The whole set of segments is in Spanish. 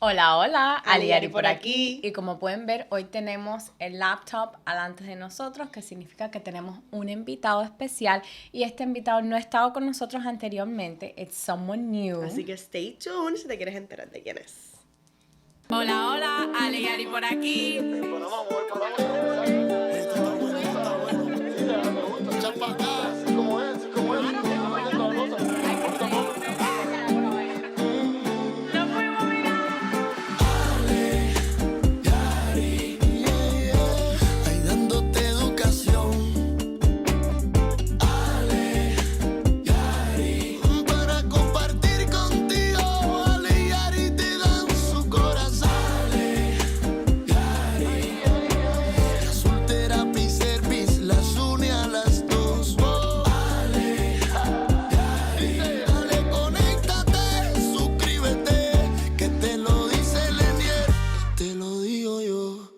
Hola, hola, Aliari Aliari por por aquí. aquí. Y como pueden ver, hoy tenemos el laptop alante de nosotros, que significa que tenemos un invitado especial. Y este invitado no ha estado con nosotros anteriormente. It's someone new. Así que stay tuned si te quieres enterar de quién es. Hola, hola, Aliari por aquí. Ahí dándote educación, para compartir contigo. Ale y Ari te dan su corazón. Azul Therapy Service las une a las dos. Dale, conéctate, suscríbete, que te lo dice Lenier, te lo digo yo.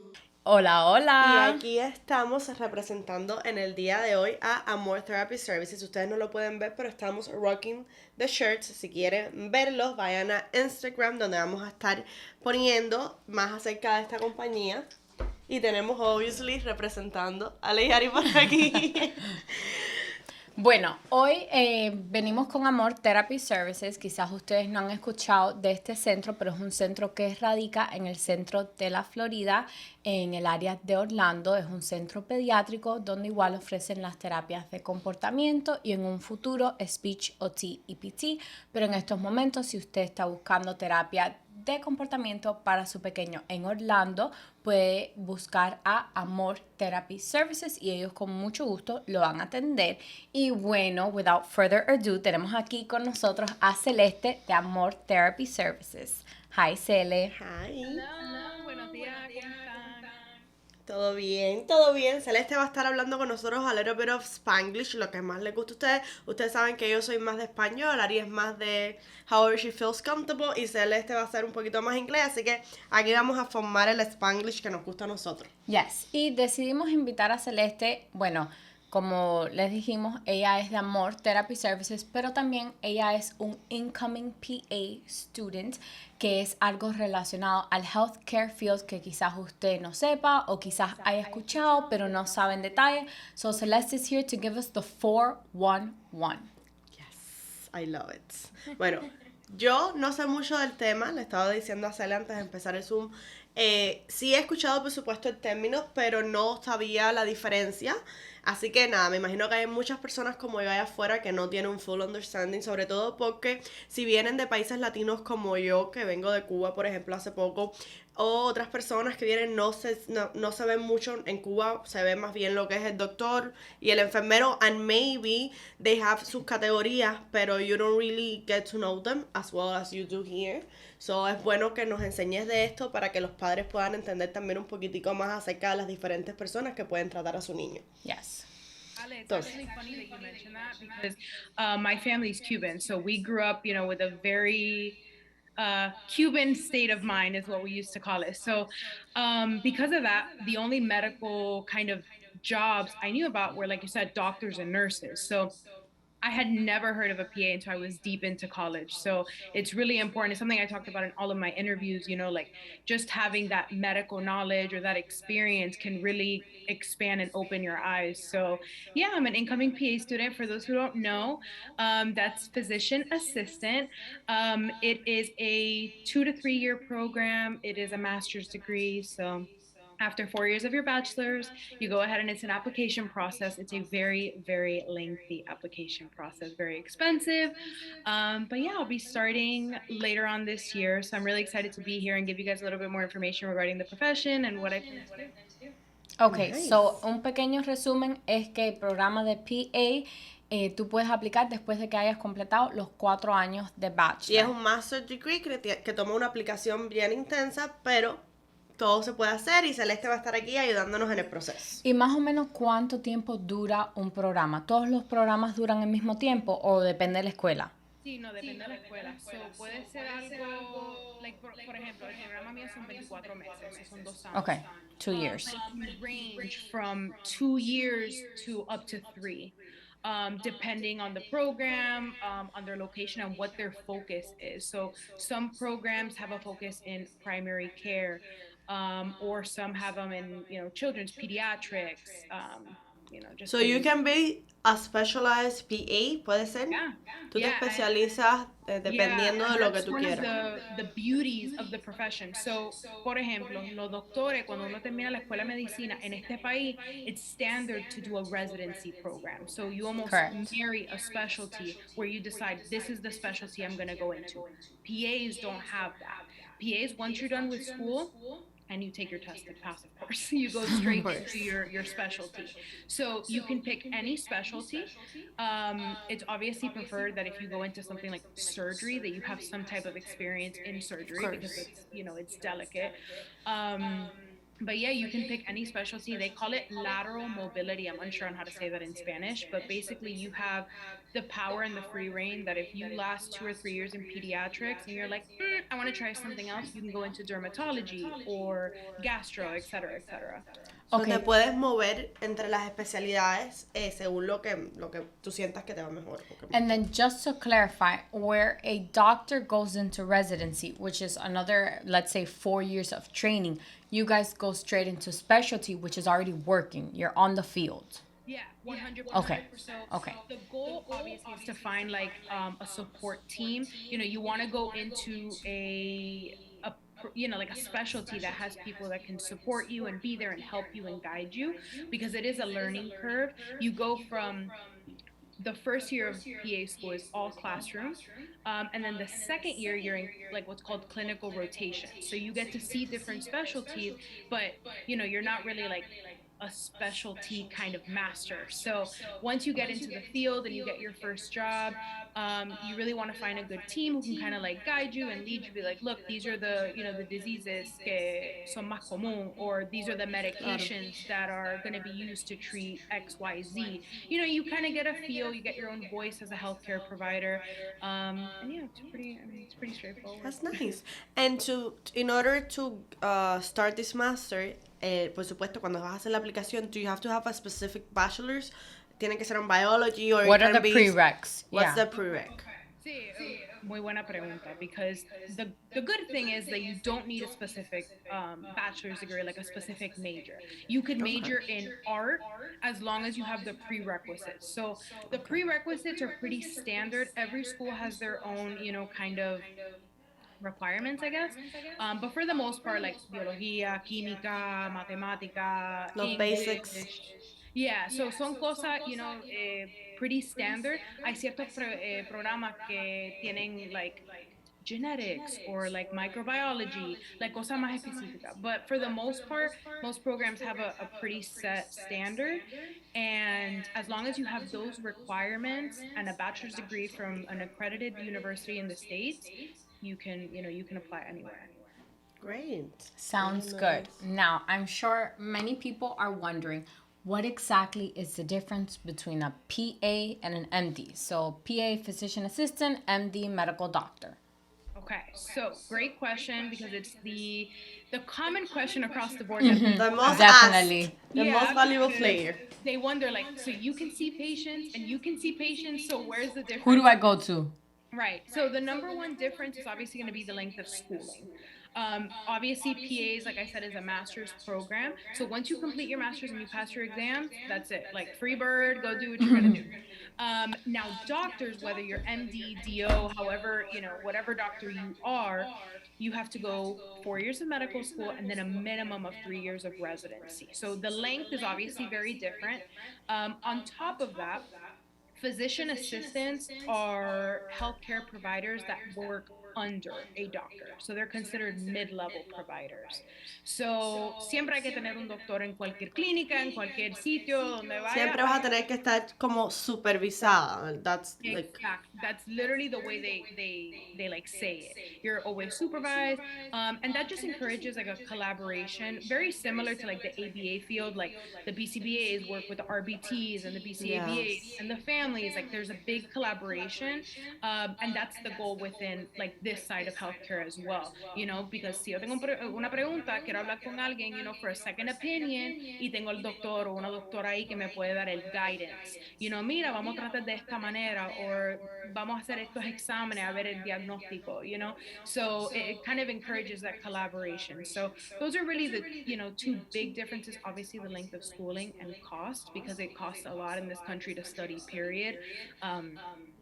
Hola, Y hola. aquí estamos representando en el día de hoy a Amor Therapy Services. Ustedes no lo pueden ver, pero estamos rocking the shirts. Si quieren verlos, vayan a Instagram, donde vamos a estar poniendo más acerca de esta compañía. Y tenemos, obviously, representando a Leyari por aquí. Bueno, hoy venimos con Amor Therapy Services. Quizás ustedes no han escuchado de este centro, pero es un centro que radica en el centro de la Florida, en el área de Orlando. Es un centro pediátrico donde igual ofrecen las terapias de comportamiento y en un futuro speech, OT y PT. Pero en estos momentos, si usted está buscando terapia de comportamiento para su pequeño en Orlando, puede buscar a Amor Therapy Services y ellos con mucho gusto lo van a atender. Y bueno, without further ado, tenemos aquí con nosotros a Celeste de Amor Therapy Services. Hi, Cele. Hi. Hola, buenos días, ¿cómo están? Todo bien, todo bien. Celeste va a estar hablando con nosotros a little bit of Spanglish, lo que más les gusta a ustedes. Ustedes saben que yo soy más de español, Ari es más de however she feels comfortable y Celeste va a ser un poquito más inglés, así que aquí vamos a formar el Spanglish que nos gusta a nosotros. Yes, y decidimos invitar a Celeste, bueno, como les dijimos, ella es de Amor Therapy Services, pero también ella es un incoming PA student, que es algo relacionado al healthcare field que quizás usted no sepa o quizás haya escuchado, pero no sabe en detalle. So Celeste is here to give us the 411. Yes, I love it. Bueno, yo no sé mucho del tema, le estaba diciendo a Cele antes de empezar el Zoom. Sí he escuchado, por supuesto, el término, pero no sabía la diferencia. Así que nada, me imagino que hay muchas personas como yo allá afuera que no tienen un full understanding, sobre todo porque si vienen de países latinos como yo, que vengo de Cuba, por ejemplo, hace poco, o otras personas que vienen no se ven mucho en Cuba, se ve más bien lo que es el doctor y el enfermero, and maybe they have sus categorías, pero you don't really get to know them as well as you do here. So es bueno que nos enseñes de esto para que los padres puedan entender también un poquitico más acerca de las diferentes personas que pueden tratar a su niño. Yes. Ale, it's actually funny that you mentioned that because my family's Cuban, so we grew up, with a very Cuban state of mind is what we used to call it. So because of that, the only medical kind of jobs I knew about were, like you said, doctors and nurses. So I had never heard of a PA until I was deep into college. So it's really important. It's something I talked about in all of my interviews, like just having that medical knowledge or that experience can really expand and open your eyes. So, yeah, I'm an incoming PA student. For those who don't know, that's physician assistant. It is a 2 to 3 year program, it is a master's degree. So, after 4 years of your bachelor's, you go ahead and it's an application process. It's a very, very lengthy application process, very expensive. But yeah, I'll be starting later on this year. So I'm really excited to be here and give you guys a little bit more information regarding the profession and what I plan to do. Ok, Nice. so un pequeño resumen es que el programa de PA tú puedes aplicar después de que hayas completado los 4 años de bachelor. Y es un master degree que toma una aplicación bien intensa, pero todo se puede hacer y Celeste va a estar aquí ayudándonos en el proceso. ¿Y más o menos cuánto tiempo dura un programa? ¿Todos los programas duran el mismo tiempo o depende de la escuela? Sí, no, depende de la escuela. So, puede ser algo, like, por ejemplo, el programa mío son 24 meses, son 2 años. Ok, 2 years. Range from 2 years to up to 3. depending on the program, on their location, and what their focus is. So some programs have a focus in primary care, or some have them in, children's pediatrics, just So you things. can be a specialized PA, puede ser. Yeah, Tú te yeah, especializas yeah, dependiendo and de lo que that's tú one of quieras. the beauties of the profession. So, por ejemplo, los doctores, cuando uno termina la escuela de medicina en este país, it's standard to do a residency program. So you almost Correct. marry a specialty where you decide this is the specialty I'm going to go into. PAs don't have that. PAs, once you're done with school, and you take your test and pass, of course, you go straight into your specialty. So you can pick any specialty. It's obviously preferred that if you go into something like surgery, that you have some type of experience in surgery, because course. it's delicate. But yeah, you can pick any specialty. They call it lateral mobility. I'm unsure on how to say that in Spanish, but basically you have the power and the free reign that if you last 2 or 3 years in pediatrics and you're like, I want to try something else, you can go into dermatology or gastro, et cetera, et cetera. So Okay. te puedes mover entre las especialidades según lo que tú sientas que te va mejor. And then just to clarify, where a doctor goes into residency, which is another, let's say, 4 years of training, you guys go straight into specialty, which is already working. You're on the field. Yeah, 100%. Okay. So Okay. the goal obviously is to find like a support team. You want to go into like a specialty that has people that can support you and be there and help you and guide you, because it is a learning curve. You go from the first year of PA school is all classroom, and then the second year you're in like what's called clinical rotation. So you get to see different specialties, but you're not really like a specialty kind of master. So once you get into the field and you get your first job, you really want to find a good team who can kind of like guide you and lead you, be like, look, these are the the diseases que son más común, or these are the medications that are going to be used to treat XYZ. You kind of get a feel, you get your own voice as a healthcare provider, and yeah, it's pretty straightforward. That's nice. And in order to start this master, por supuesto, cuando vas a hacer la aplicación, do you have to have a specific bachelor's? Tiene que ser en biology, or What it are can the be... prereqs? What's Yeah. the prereq? Sí, muy buena pregunta, because the good thing is that you don't need a specific bachelor's degree, like a specific major. You could major in art as long as you have the prerequisites. So the prerequisites are pretty standard. Every school has their own, kind of requirements, I guess. But for the most part, like biología, química, matemática, Los English. basics. Yeah, so son cosas, pretty standard. Hay ciertos programas que tienen like genetics or like microbiology, like cosas más específicas. But for the most part, most programs have a pretty set standard. And as long as you have those requirements and a bachelor's degree from an accredited university in the States, you can apply anywhere. Great. Sounds Very good. nice. Now, I'm sure many people are wondering, what exactly is the difference between a PA and an MD? So PA, physician assistant, MD, medical doctor. Okay, so great question, because it's the common question across the board. That The most Definitely. asked, the Yeah, most valuable because player. They wonder, like, so you can see patients and you can see patients, so where's the difference? Who do I go to? Right. So the number one difference is obviously going to be the length of schooling. Obviously, PAs, like I said, is a master's program. So once you complete your master's and you pass your exams, that's it. Like, free bird, go do what you're going to do. Now, doctors, whether you're MD, DO, however, whatever doctor you are, you have to go 4 years of medical school and then a minimum of 3 years of residency. So the length is obviously very different. On top of that, physician assistants are healthcare providers that work under a doctor. So they're considered mid-level providers. So siempre hay que tener un doctor en cualquier clínica, en cualquier sitio donde vaya. Siempre vas a tener que estar como supervisada. That's like... Exact. That's literally the way they like say it. You're always supervised, and that just encourages like a collaboration, very similar to like the ABA field. Like the BCBAs work with the RBTs and the BCABAs and the families. Like there's a big collaboration, and that's the goal within like this side of healthcare as well, because si yo tengo una pregunta, quiero hablar con alguien, for a second opinion, y tengo el doctor o una doctora ahí que me puede dar el guidance, mira, vamos a tratar de esta manera, o vamos a hacer estos exámenes, a ver el diagnóstico, so it kind of encourages that collaboration. So those are really the, two big differences. Obviously the length of schooling and cost, because it costs a lot in this country to study, period.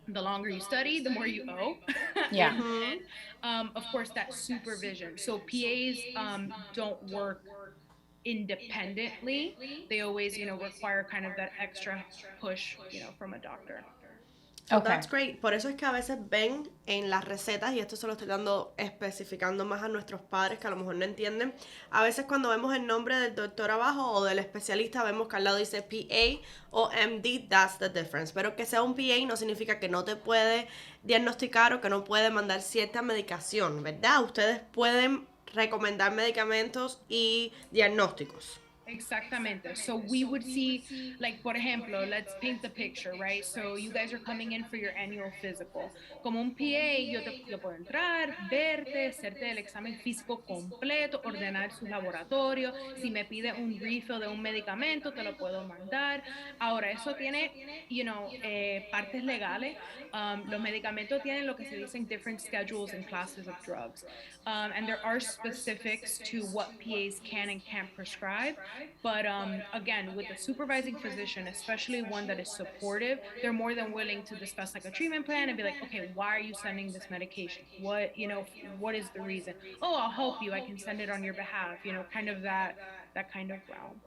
The longer you study, the more you owe. Yeah. And of course, that supervision. So PAs don't work independently. They always, require kind of that extra push, from a doctor. So Okay. that's great. Por eso es que a veces ven en las recetas, y esto se lo estoy dando especificando más a nuestros padres que a lo mejor no entienden. A veces cuando vemos el nombre del doctor abajo o del especialista, vemos que al lado dice PA o MD, that's the difference. Pero que sea un PA no significa que no te puede diagnosticar o que no puede mandar cierta medicación, ¿verdad? Ustedes pueden recomendar medicamentos y diagnósticos. Exactamente. So we would see, like, por ejemplo, let's paint the picture, right? So you guys are coming in for your annual physical. Como un PA, yo puedo entrar, verte, hacerte el examen físico completo, ordenar su laboratorio. Si me pide un refill de un medicamento, te lo puedo mandar. Ahora, eso tiene, partes legales. Los medicamentos tienen lo que se dicen different schedules and classes of drugs. And there are specifics to what PAs can and can't prescribe. But again, with the supervising physician, especially one that is supportive, they're more than willing to discuss like a treatment plan and be like, okay, why are you sending this medication? What is the reason? Oh, I'll help you. I can send it on your behalf. Kind of that kind of realm.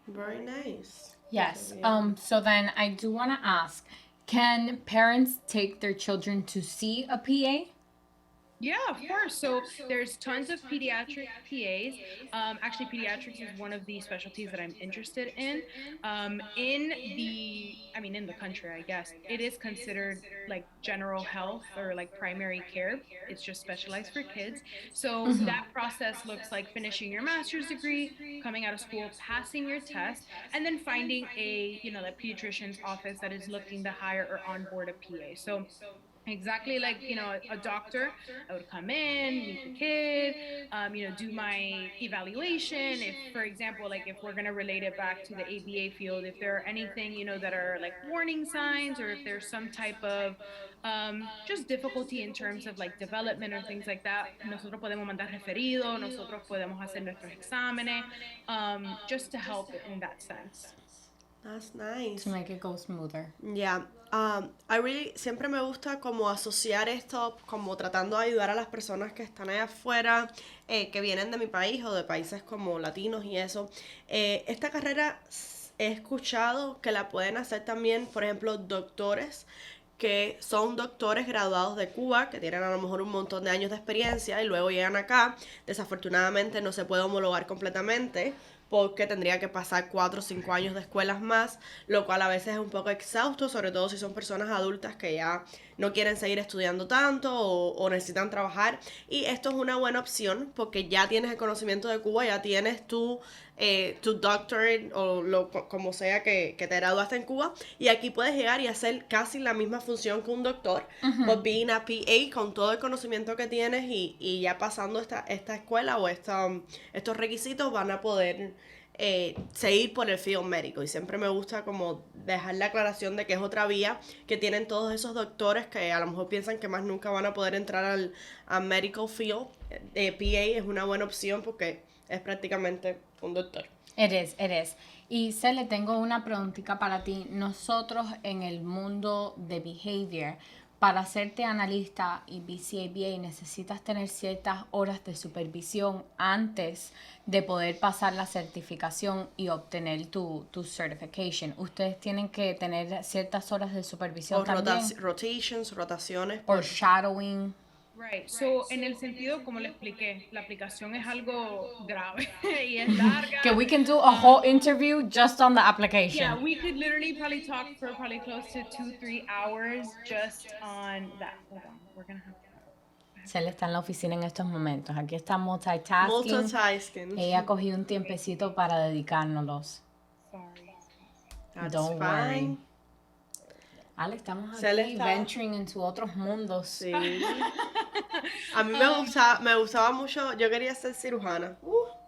Very nice. Yes. So then I do want to ask, can parents take their children to see a PA? Yeah, of course. So there's tons of pediatric PAs. Actually, pediatrics is one of the specialties that I'm interested in. In the country, I guess, it is considered like general health or like primary care. It's just specialized for kids. So that process looks like finishing your master's degree, coming out of school, passing your test, and then finding the pediatrician's office that is looking to hire or onboard a PA. So exactly like, a doctor, I would come in, meet the kid, do my evaluation. If, for example, like if we're going to relate it back to the ABA field, if there are anything, that are like warning signs, or if there's some type of just difficulty in terms of like development or things like that, nosotros podemos mandar referido, nosotros podemos hacer nuestros exámenes, just to help in that sense. That's nice. To make it go smoother. Yeah. Siempre me gusta como asociar esto como tratando de ayudar a las personas que están allá afuera, que vienen de mi país o de países como latinos y eso. Esta carrera he escuchado que la pueden hacer también, por ejemplo, doctores que son doctores graduados de Cuba, que tienen a lo mejor un montón de años de experiencia y luego llegan acá. Desafortunadamente no se puede homologar completamente, porque tendría que pasar 4 o 5 años de escuelas más, lo cual a veces es un poco exhausto, sobre todo si son personas adultas que ya no quieren seguir estudiando tanto o necesitan trabajar. Y esto es una buena opción porque ya tienes el conocimiento de Cuba, ya tienes tu doctorate o como sea que te graduaste en Cuba, y aquí puedes llegar y hacer casi la misma función que un doctor, but being a PA con todo el conocimiento que tienes y ya pasando esta escuela o estos requisitos van a poder seguir por el field médico. Y siempre me gusta como dejar la aclaración de que es otra vía que tienen todos esos doctores que a lo mejor piensan que más nunca van a poder entrar al medical field. PA es una buena opción porque es prácticamente un doctor. It is. Y le tengo una preguntita para ti. Nosotros en el mundo de behavior, para hacerte analista y BCABA necesitas tener ciertas horas de supervisión antes de poder pasar la certificación y obtener tu certification. Ustedes tienen que tener ciertas horas de supervisión O también. rotaciones. Or shadowing. Right, so en el sentido, como le expliqué, la aplicación es algo grave y es larga. Que we can do a whole interview just on the application. Yeah, we could literally probably talk for probably close to 2-3 hours just on that. Hold on, we're gonna have to... Celeste está en la oficina en estos momentos. Aquí está multitasking. Multitasking. Ella cogió un tiempecito para dedicárnoslos. Sorry. That's Don't fine. worry. Ale, estamos aquí Celeste. venturing into otros mundos. Sí. A mí me gustaba mucho, yo quería ser cirujana.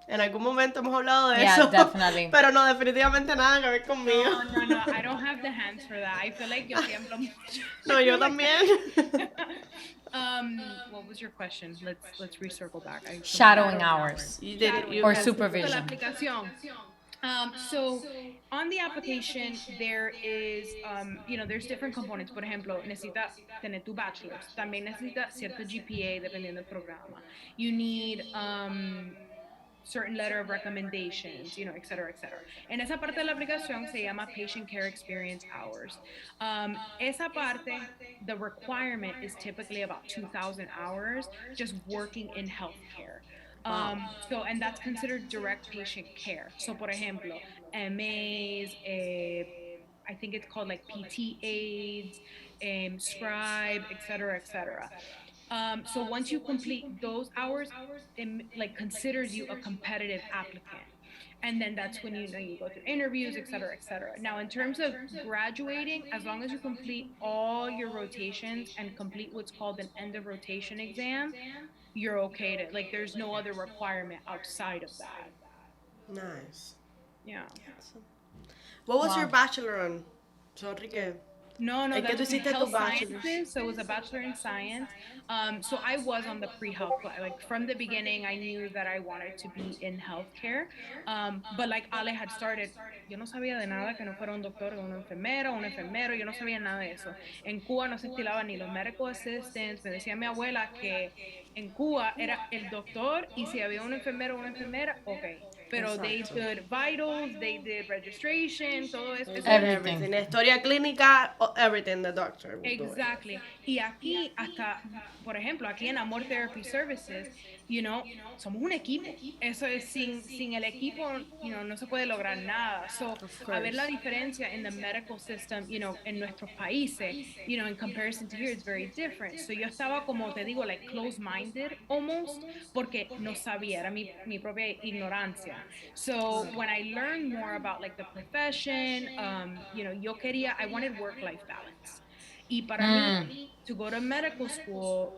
En algún momento hemos hablado de Yeah, eso. definitely. Pero no, definitivamente nada que ver conmigo. No, I don't have the hands for that. I feel like yo tiemblo mucho. No, yo también. What was your question? Let's recircle back. Shadowing hours. You did it. You Or had- supervision. La aplicación. So on the application, there is, there's different components. Por ejemplo, necesitas tener tu bachelor's. También necesitas cierto GPA dependiendo del programa. You need certain letter of recommendations, et cetera, et cetera. En esa parte de la aplicación se llama Patient Care Experience Hours. Esa parte, the requirement is typically about 2,000 hours just working in healthcare. And that's considered direct patient care. So, por ejemplo, MAs, I think it's called like PT aides, scribe, et cetera, et cetera. So once you complete those hours, it considers you a competitive applicant. And then that's when you go through interviews, et cetera, et cetera. Now, in terms of graduating, as long as you complete all your rotations and complete what's called an end of rotation exam, you're okay to, there's no other requirement outside of that. Nice. Yeah. What was your bachelor on? Sorry que... No, Es que that's tú hiciste tu health bachelor's. sciences, so it was a bachelor in science. So I was on the pre-health, from the beginning, I knew that I wanted to be in healthcare. But like Ale had started, yo no sabía de nada que no fuera un doctor, un enfermero, yo no sabía nada de eso. En Cuba no se estilaban ni los medical assistants, me decía mi abuela que en Cuba era el doctor y si había un enfermero o una enfermera, okay. Pero they did vitals, they did registration, todo eso. Everything. Historia clínica, everything the doctor will do it. Exactly. Y aquí hasta, por ejemplo, aquí en Amor Therapy Services, somos un equipo. Eso es, sin el equipo, no se puede lograr nada. So, a ver la diferencia en the medical system, en nuestros países, in comparison to here, it's very different. So, yo estaba, como te digo, like closed-minded almost, porque no sabía, era mi propia ignorancia. So, when I learned more about like the profession, I wanted work-life balance. Y para mí, to go to medical school,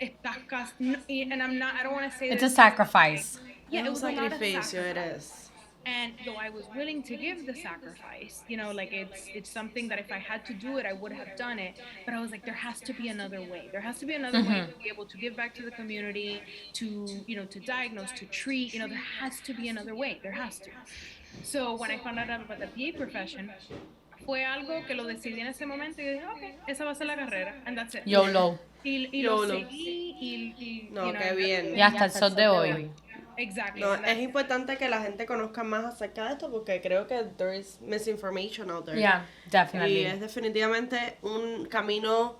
and I don't want to say It's that a sacrifice. yeah, it was a lot of Sacrificio, it sacrifice. is. And though I was willing to give the sacrifice, it's something that if I had to do it, I would have done it. But I was like, there has to be another way. There has to be another way to be able to give back to the community, to diagnose, to treat. There has to be another way. There has to. So when I found out about the PA profession, fue algo que lo decidí en ese momento y dije, okay, esa va a ser la carrera, and that's it. YOLO. Y lo seguí y No, qué bien. Y hasta el sol de hoy. Exactly. No, es importante que la gente conozca más acerca de esto porque creo que there is misinformation out there. Yeah, definitely. Y es definitivamente un camino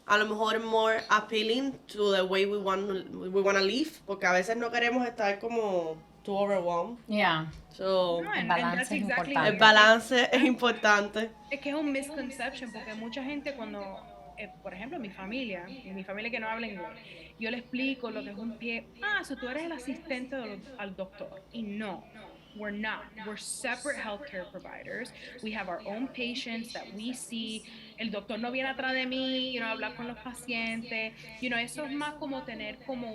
a lo mejor more appealing to the way we want to live, porque a veces no queremos estar como too overwhelmed. Yeah. So, No, El and balance that's es exactly importante. el balance es importante. Es que es un misconception porque mucha gente cuando, por ejemplo, mi familia que no habla inglés, yo le explico lo que es un pie. So tú eres el asistente al doctor. Y no, we're not. We're separate healthcare providers. We have our own patients that we see. El doctor no viene atrás de mí, hablar con los pacientes. Eso es más como tener como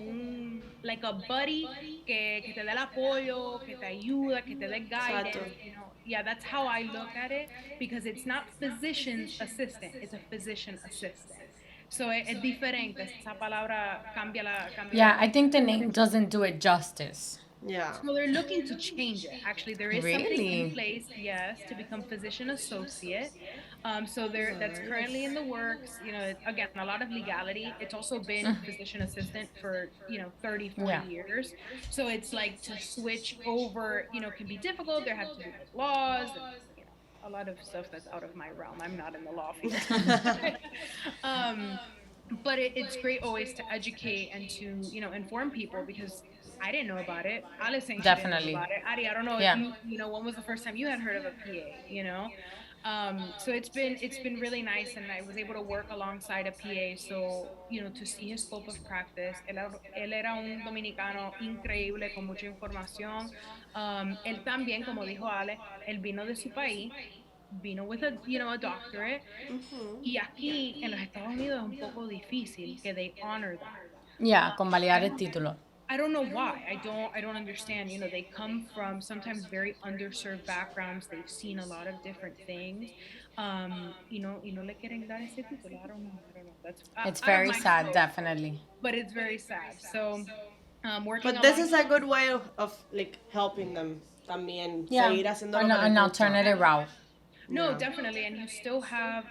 like a buddy que te dé el apoyo, que te ayuda, que te dé guidance. Yeah, that's how I look at it because it's not physician's assistant, it's a physician assistant. So es diferente, esa palabra cambia la... Yeah, I think the name doesn't do it justice. Yeah. So they're looking to change it. Actually, there is something Really? in place, yes, to become physician associate. So that's currently in the works. Again, a lot of legality. It's also been physician assistant for 30, 40 years. So it's like to switch over, can be difficult. There have to be laws. And, a lot of stuff that's out of my realm. I'm not in the law field. But it's great always to educate and to inform people because I didn't know about it. Alice ain't Definitely. Know about it. Adi, I don't know Yeah. if you when was the first time you had heard of a PA, So it's been really nice and I was able to work alongside a PA, so to see his scope of practice. Él era un dominicano increíble con mucha información. Él también, como dijo Ale, él vino de su país, vino with a doctorate. Y aquí en los Estados Unidos es un poco difícil que they honor that. Yeah, convalidar el título. I don't know why. I don't understand. You know, they come from sometimes very underserved backgrounds. They've seen a lot of different things. Y no le quieren dar ese título. I don't know. That's It's out of very my sad, scope, definitely. but it's very sad. So, working But this along. is a good way of like helping them también Yeah, seguir haciendo an, lo que les an gusta. alternative route. No, Yeah. definitely, and you still have,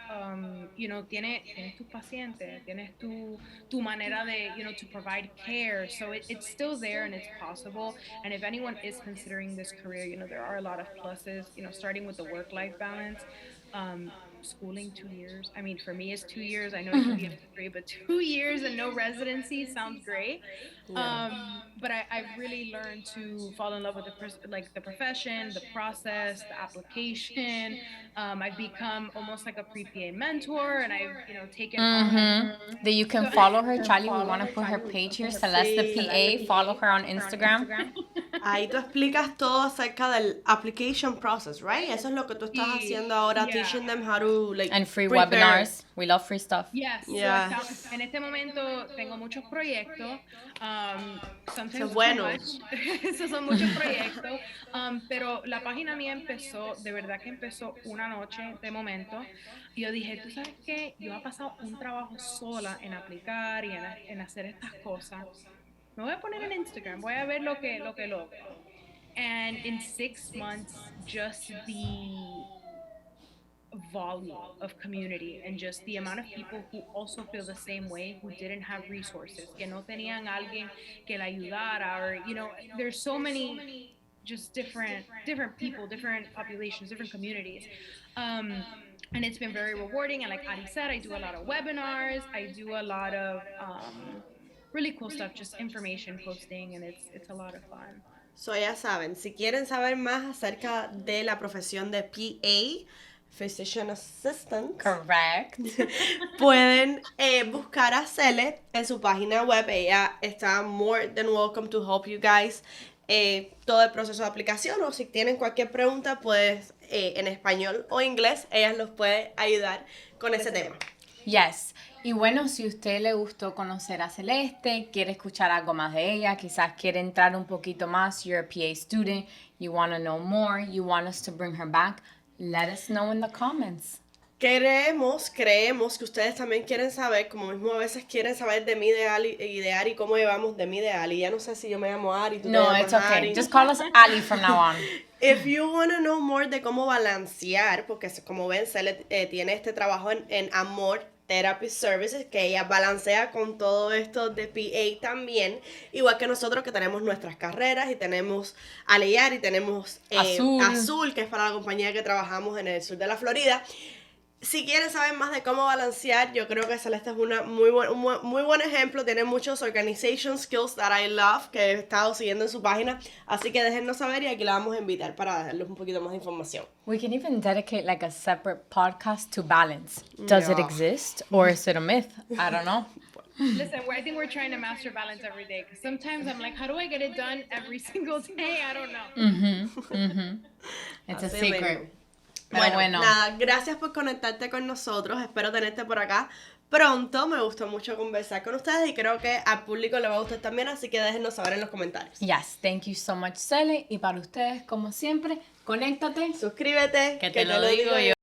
tienes tu paciente, tienes tu manera de, to provide care. So it's still there and it's possible. And if anyone is considering this career, there are a lot of pluses. Starting with the work-life balance. Schooling 2 years. I mean, for me, it's 2 years. I know it can be up to 3, but 2 years and no residency sounds great. Yeah. But I've really learned to fall in love with the profession, the process, the application. I've become almost like a pre-PA mentor, and I've taken on. That you can follow her, Charlie. We want to put her page here, Celeste PA. Follow her on Instagram. Ahí tú explicas todo acerca del application process, right? Eso es lo que tú estás Sí, haciendo ahora, yeah. teaching them how to like And free prepare. webinars. We love free stuff. Yes. Yes. En este momento tengo muchos proyectos. Sometimes Eso es too bueno. much. Esos son muchos proyectos. Pero la página mía empezó, de verdad que empezó una noche de momento. Y yo dije, ¿tú sabes qué? Yo he pasado un trabajo sola en aplicar y en hacer estas cosas. Me voy a poner en Instagram, voy a ver lo que logro. And in 6 months, just the volume of community and just the amount of people who also feel the same way, who didn't have resources, que no tenían alguien que la ayudara, or there's so many just different people, different populations, different communities. And it's been very rewarding. And like Ari said, I do a lot of webinars, I do a lot of really cool stuff, just information posting, and it's a lot of fun. So ya saben, si quieren saber más acerca de la profesión de PA, Physician Assistant, Correct. pueden buscar a Cele en su página web. Ella está more than welcome to help you guys. Todo el proceso de aplicación, o si tienen cualquier pregunta, pues en español o inglés, ella los puede ayudar con ese tema. Yes. Y bueno, si a usted le gustó conocer a Celeste, quiere escuchar algo más de ella, quizás quiere entrar un poquito más, you're a PA student, you want to know more, you want us to bring her back, let us know in the comments. Creemos que ustedes también quieren saber, como mismo a veces quieren saber de mi ideal y cómo llevamos de mi ideal. Y ya no sé si yo me llamo Ari, tú No, te llamas it's okay. Ari. Just call us Ali from now on. If you want to know more de cómo balancear, porque como ven, Cele tiene este trabajo en Amor Therapy Services, que ella balancea con todo esto de PA también, igual que nosotros que tenemos nuestras carreras y tenemos Aleyar y tenemos Azul, que es para la compañía que trabajamos en el sur de la Florida. Si quieren saber más de cómo balancear, yo creo que Celeste es un muy buen ejemplo. Tiene muchos organization skills that I love, que he estado siguiendo en su página. Así que déjennos saber y aquí la vamos a invitar para darles un poquito más de información. We can even dedicate like a separate podcast to balance. Does it Yeah. exist or is it a myth? I don't know. Listen, I think we're trying to master balance every day, because sometimes I'm like, how do I get it done every single day? I don't know. It's a Así secret. mismo. Pero Bueno, nada, gracias por conectarte con nosotros. Espero tenerte por acá pronto. Me gustó mucho conversar con ustedes y creo que al público le va a gustar también, así que déjenos saber en los comentarios. Yes, thank you so much, Cele. Y para ustedes, como siempre, conéctate. Suscríbete, Que te lo digo yo.